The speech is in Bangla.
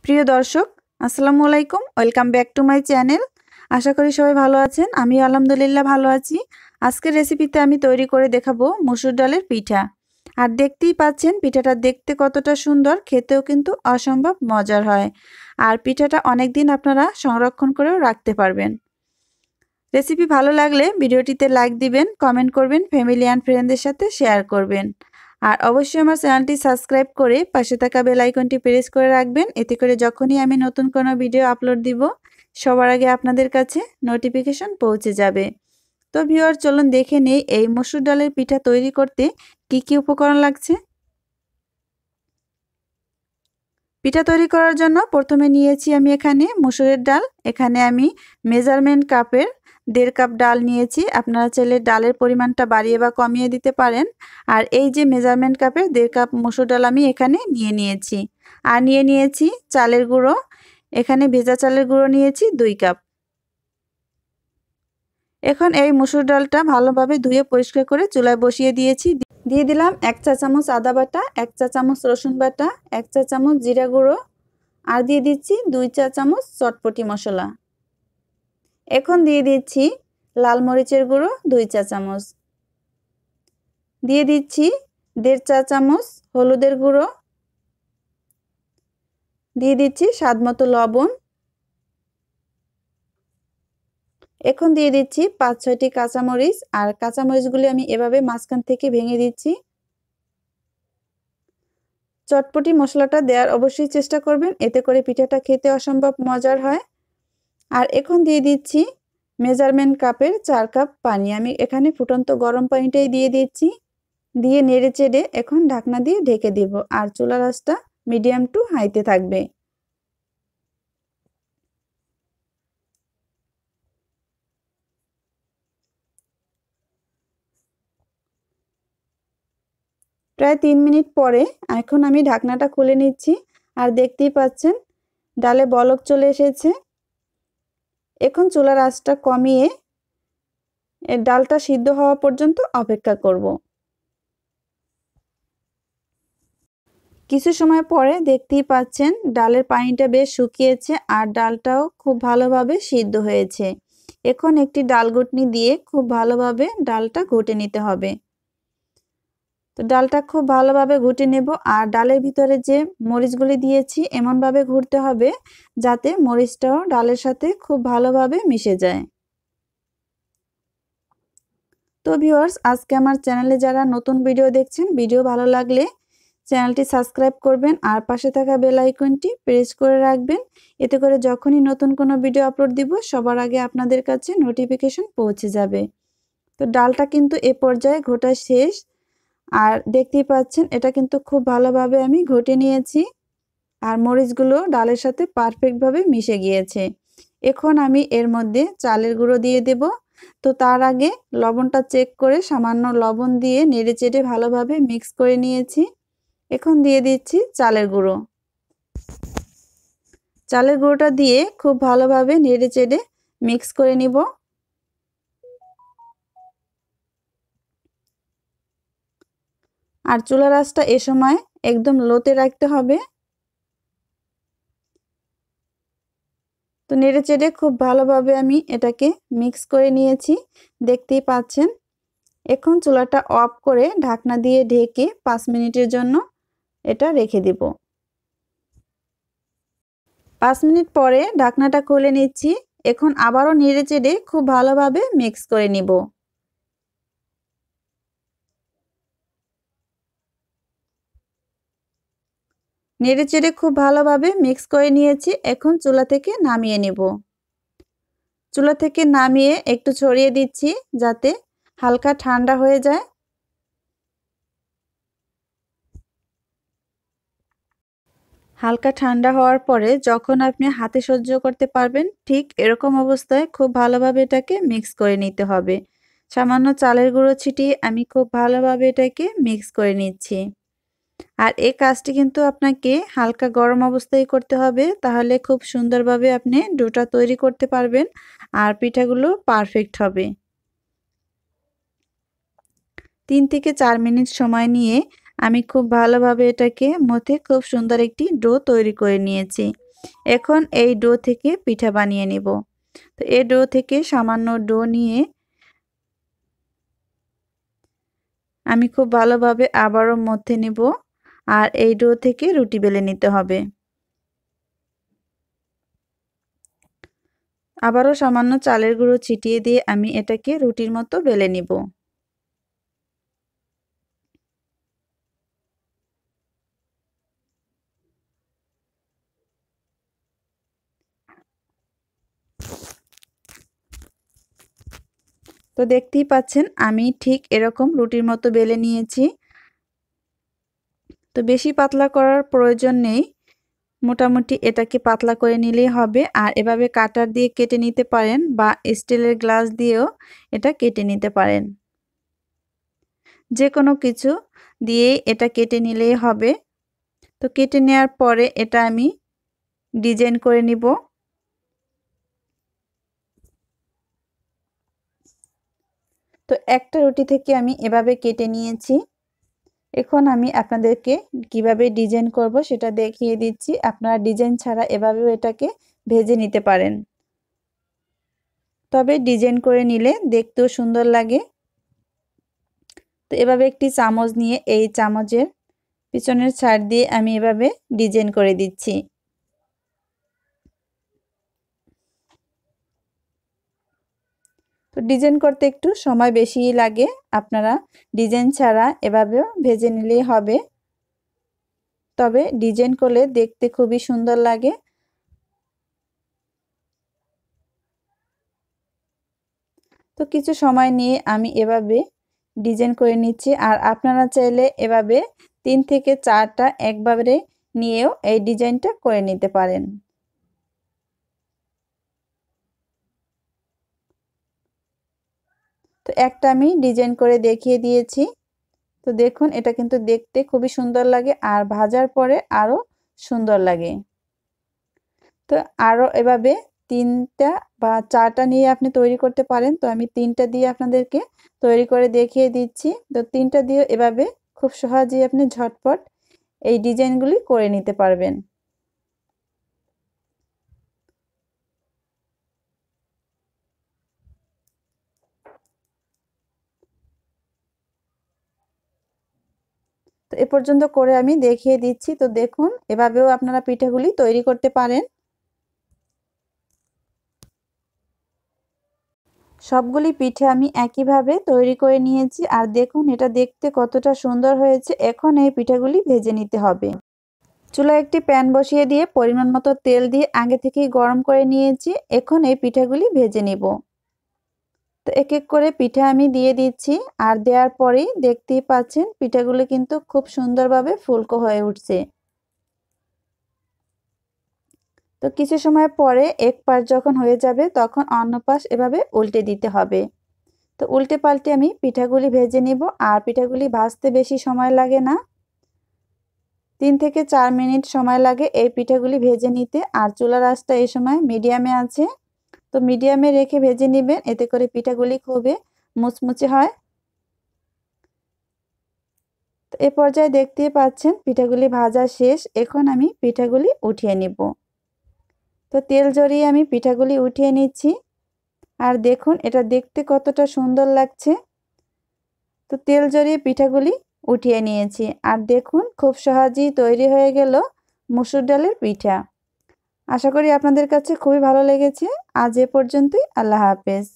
প্রিয় দর্শক, আসসালামু আলাইকুম। Welcome back to my channel. আশা করি সবাই ভালো আছেন। আমি আলহামদুলিল্লাহ ভালো আছি। আজকের রেসিপিতে আমি তৈরি করে দেখাবো মসুর ডালের পিঠা। আর দেখতেই পাচ্ছেন পিঠাটা দেখতে কতটা সুন্দর, খেতেও কিন্তু অসম্ভব মজার হয়। আর পিঠাটা অনেক দিন আপনারা সংরক্ষণ করেও রাখতে পারবেন। রেসিপি ভালো লাগলে ভিডিওটিতে লাইক দিবেন, কমেন্ট করবেন, ফ্যামিলি অ্যান্ড ফ্রেন্ডদের সাথে শেয়ার করবেন। আর অবশ্যই আমার চ্যানেলটি সাবস্ক্রাইব করে পাশে থাকা বেল আইকনটি প্রেস করে রাখবেন। এতে করে যখনই আমি নতুন কোনো ভিডিও আপলোড দিব সবার আগে আপনাদের কাছে নোটিফিকেশন পৌঁছে যাবে। তো ভিউয়ার, চলুন দেখে নেই এই মসুর ডালের পিঠা তৈরি করতে কি কি উপকরণ লাগছে। পিঠা তৈরি করার জন্য প্রথমে নিয়েছি আমি এখানে মসুরের ডাল। এখানে আমি মেজারমেন্ট কাপের 1.5 কাপ ডাল নিয়েছি। আপনারা চাইলে ডালের পরিমাণটা বাড়িয়ে বা কমিয়ে দিতে পারেন। আর এই যে মেজারমেন্ট কাপের 1.5 কাপ মসুর ডাল আমি এখানে নিয়ে নিয়েছি। আর নিয়ে নিয়েছি চালের গুঁড়ো। এখানে ভেজা চালের গুঁড়ো নিয়েছি 2 কাপ। এখন এই মসুর ডালটা ভালোভাবে ধুয়ে পরিষ্কার করে চুলায় বসিয়ে দিয়েছি। দিয়ে দিলাম 1 চা চামচ আদা বাটা, 1 চা চামচ রসুন বাটা, 1 চা চামচ জিরা গুঁড়ো, আর দিয়ে দিচ্ছি 2 চা চামচ চটপটি মশলা। এখন দিয়ে দিচ্ছি লাল মরিচের গুঁড়ো 2 চা চামচ। দিয়ে দিচ্ছি 1.5 চা চামচ হলুদের গুঁড়ো। দিয়ে দিচ্ছি স্বাদমতো লবণ। এখন দিয়ে দিচ্ছি 5-6টি কাঁচামরিচ। আর কাঁচামরিচগুলি আমি এভাবে মাঝখান থেকে ভেঙে দিচ্ছি। চটপটি মশলাটা দেওয়ার অবশ্যই চেষ্টা করবেন, এতে করে পিঠাটা খেতে অসম্ভব মজার হয়। আর এখন দিয়ে দিচ্ছি মেজারমেন্ট কাপের 4 কাপ পানি। আমি এখানে ফুটন্ত গরম পানিটাই দিয়ে দিচ্ছি। দিয়ে নেড়ে চেড়ে এখন ঢাকনা দিয়ে ঢেকে দেব। আর চুলার আঁচটা মিডিয়াম টু হাইতে থাকবে। প্রায় 3 মিনিট পরে এখন আমি ঢাকনাটা খুলে নিচ্ছি। আর দেখতেই পাচ্ছেন ডালে বলক চলে এসেছে। এখন চুলার আঁচটা কমিয়ে ডালটা সিদ্ধ হওয়া পর্যন্ত অপেক্ষা করব। কিছু সময় পরে দেখতেই পাচ্ছেন ডালের পানিটা বেশ শুকিয়েছে আর ডালটাও খুব ভালোভাবে সিদ্ধ হয়েছে। এখন একটি ডাল ঘুটনি দিয়ে খুব ভালোভাবে ডালটা ঘুটে নিতে হবে। তো ডালটা খুব ভালোভাবে ঘুটে নেব। আর ডালের ভিতরে যে মরিচগুলি দিয়েছি এমনভাবে ঘুরতে হবে যাতে মরিচটাও ডালের সাথে খুব ভালোভাবে মিশে যায়। তো ভিউয়ার্স, আজকে আমার চ্যানেলে যারা নতুন ভিডিও দেখছেন, ভিডিও ভালো লাগলে চ্যানেলটি সাবস্ক্রাইব করবেন আর পাশে থাকা বেল আইকনটি প্রেস করে রাখবেন। এতে করে যখনই নতুন কোনো ভিডিও আপলোড দিব সবার আগে আপনাদের কাছে নোটিফিকেশন পৌঁছে যাবে। তো ডালটা কিন্তু এ পর্যায়ে ঘোটা শেষ। আর দেখতেই পাচ্ছেন এটা কিন্তু খুব ভালোভাবে আমি ঘটে নিয়েছি। আর মরিচগুলো ডালের সাথে পারফেক্টভাবে মিশে গিয়েছে। এখন আমি এর মধ্যে চালের গুঁড়ো দিয়ে দেব। তো তার আগে লবণটা চেক করে সামান্য লবণ দিয়ে নেড়েচেড়ে ভালোভাবে মিক্স করে নিয়েছি। এখন দিয়ে দিচ্ছি চালের গুঁড়ো। চালের গুঁড়োটা দিয়ে খুব ভালোভাবে নেড়েচেড়ে মিক্স করে নিব। আর চুলার আঁচটা এ সময় একদম লোতে রাখতে হবে। তো নেড়েচেড়ে খুব ভালোভাবে আমি এটাকে মিক্স করে নিয়েছি, দেখতেই পাচ্ছেন। এখন চুলাটা অফ করে ঢাকনা দিয়ে ঢেকে 5 মিনিটের জন্য এটা রেখে দেব। 5 মিনিট পরে ঢাকনাটা খুলে নিচ্ছি। এখন আবারও নেড়েচেড়ে খুব ভালোভাবে মিক্স করে নিব। নেড়েচেড়ে খুব ভালোভাবে মিক্স করে নিয়েছি। এখন চুলা থেকে নামিয়ে নেব। চুলা থেকে নামিয়ে একটু ছড়িয়ে দিচ্ছি যাতে হালকা ঠান্ডা হয়ে যায়। হালকা ঠান্ডা হওয়ার পরে যখন আপনি হাতে সহ্য করতে পারবেন ঠিক এরকম অবস্থায় খুব ভালোভাবে এটাকে মিক্স করে নিতে হবে। সামান্য চালের গুঁড়ো ছিটিয়ে আমি খুব ভালোভাবে এটাকে মিক্স করে নিচ্ছি। আর এই কাজটি কিন্তু আপনাকে হালকা গরম অবস্থায় করতে হবে, তাহলে খুব সুন্দরভাবে আপনি ডোটা তৈরি করতে পারবেন আর পিঠাগুলো পারফেক্ট হবে। 3 থেকে 4 মিনিট সময় নিয়ে আমি খুব ভালোভাবে এটাকে মথে খুব সুন্দর একটি ডো তৈরি করে নিয়েছি। এখন এই ডো থেকে পিঠা বানিয়ে নিব। তো এই ডো থেকে সামান্য ডো নিয়ে আমি খুব ভালোভাবে আবারও মথে নেব, আর এই ডো থেকে রুটি বেলে নিতে হবে। আবারও সামান্য চালের গুঁড়ো ছিটিয়ে দিয়ে আমি এটাকে রুটির মতো বেলে নিব। তো দেখতেই পাচ্ছেন আমি ঠিক এরকম রুটির মতো বেলে নিয়েছি। তো বেশি পাতলা করার প্রয়োজন নেই, মোটামুটি এটাকে পাতলা করে নিলেই হবে। আর এভাবে কাটার দিয়ে কেটে নিতে পারেন বা স্টিলের গ্লাস দিয়েও এটা কেটে নিতে পারেন। যে কোনো কিছু দিয়েই এটা কেটে নিলেই হবে। তো কেটে নেওয়ার পরে এটা আমি ডিজাইন করে নিব। তো একটা রুটি থেকে আমি এভাবে কেটে নিয়েছি। এখন আমি আপনাদেরকে কিভাবে ডিজাইন করব সেটা দেখিয়ে দিচ্ছি। আপনারা ডিজাইন ছাড়া এভাবেও এটাকে ভেজে নিতে পারেন, তবে ডিজাইন করে নিলে দেখতেও সুন্দর লাগে। তো এভাবে একটি চামচ নিয়ে এই চামচের পিছনের সাইড দিয়ে আমি এভাবে ডিজাইন করে দিচ্ছি। তো ডিজাইন করতে একটু সময় বেশিই লাগে, আপনারা ডিজাইন ছাড়া এভাবেও ভেজে নিলেই হবে, তবে ডিজাইন করলে দেখতে খুবই সুন্দর লাগে। তো কিছু সময় নিয়ে আমি এভাবে ডিজাইন করে নিচ্ছি, আর আপনারা চাইলে এভাবে 3 থেকে 4টা একবারে নিয়েও এই ডিজাইনটা করে নিতে পারেন। তো একটা আমি ডিজাইন করে দেখিয়ে দিয়েছি। তো দেখুন এটা কিন্তু দেখতে খুবই সুন্দর লাগে, আর ভাজার পরে আরও সুন্দর লাগে। তো আরও এভাবে 3টা বা 4টা নিয়ে আপনি তৈরি করতে পারেন। তো আমি 3টা দিয়ে আপনাদেরকে তৈরি করে দেখিয়ে দিচ্ছি। তো 3টা দিয়ে এভাবে খুব সহজেই আপনি ঝটপট এই ডিজাইনগুলি করে নিতে পারবেন। তো এ পর্যন্ত করে আমি দেখিয়ে দিচ্ছি। তো দেখুন এভাবেও আপনারা পিঠাগুলি তৈরি করতে পারেন। সবগুলি পিঠে আমি একইভাবে তৈরি করে নিয়েছি, আর দেখুন এটা দেখতে কতটা সুন্দর হয়েছে। এখন এই পিঠাগুলি ভেজে নিতে হবে। চুলায় একটি প্যান বসিয়ে দিয়ে পরিমাণ মতো তেল দিয়ে আগে থেকেই গরম করে নিয়েছি। এখন এই পিঠাগুলি ভেজে নিব। তো এক এক করে পিঠা আমি দিয়ে দিচ্ছি, আর দেওয়ার পরেই দেখতেই পাচ্ছেন পিঠাগুলি কিন্তু খুব সুন্দরভাবে ফুলকো হয়ে উঠছে। তো কিছু সময় পরে এক পাশ যখন হয়ে যাবে তখন অন্য পাশ এভাবে উল্টে দিতে হবে। তো উল্টে পাল্টে আমি পিঠাগুলি ভেজে নিব, আর পিঠাগুলি ভাজতে বেশি সময় লাগে না, 3 থেকে 4 মিনিট সময় লাগে এই পিঠাগুলি ভেজে নিতে। আর চুলার আঁচটা এই সময় মিডিয়ামে আছে। তো মিডিয়ামে রেখে ভেজে নেবেন, এতে করে পিঠাগুলি খুবই মুচমুচে হয়। তো এ পর্যায়ে দেখতেই পাচ্ছেন পিঠাগুলি ভাজা শেষ। এখন আমি পিঠাগুলি উঠিয়ে নিব। তো তেল ঝরিয়ে আমি পিঠাগুলি উঠিয়ে নিচ্ছি, আর দেখুন এটা দেখতে কতটা সুন্দর লাগছে। তো তেল ঝরিয়ে পিঠাগুলি উঠিয়ে নিয়েছি, আর দেখুন খুব সহজেই তৈরি হয়ে গেল মসুর ডালের পিঠা। আশা করি আপনাদের কাছে খুবই ভালো লেগেছে। আজ এ পর্যন্তই। আল্লাহ হাফেজ।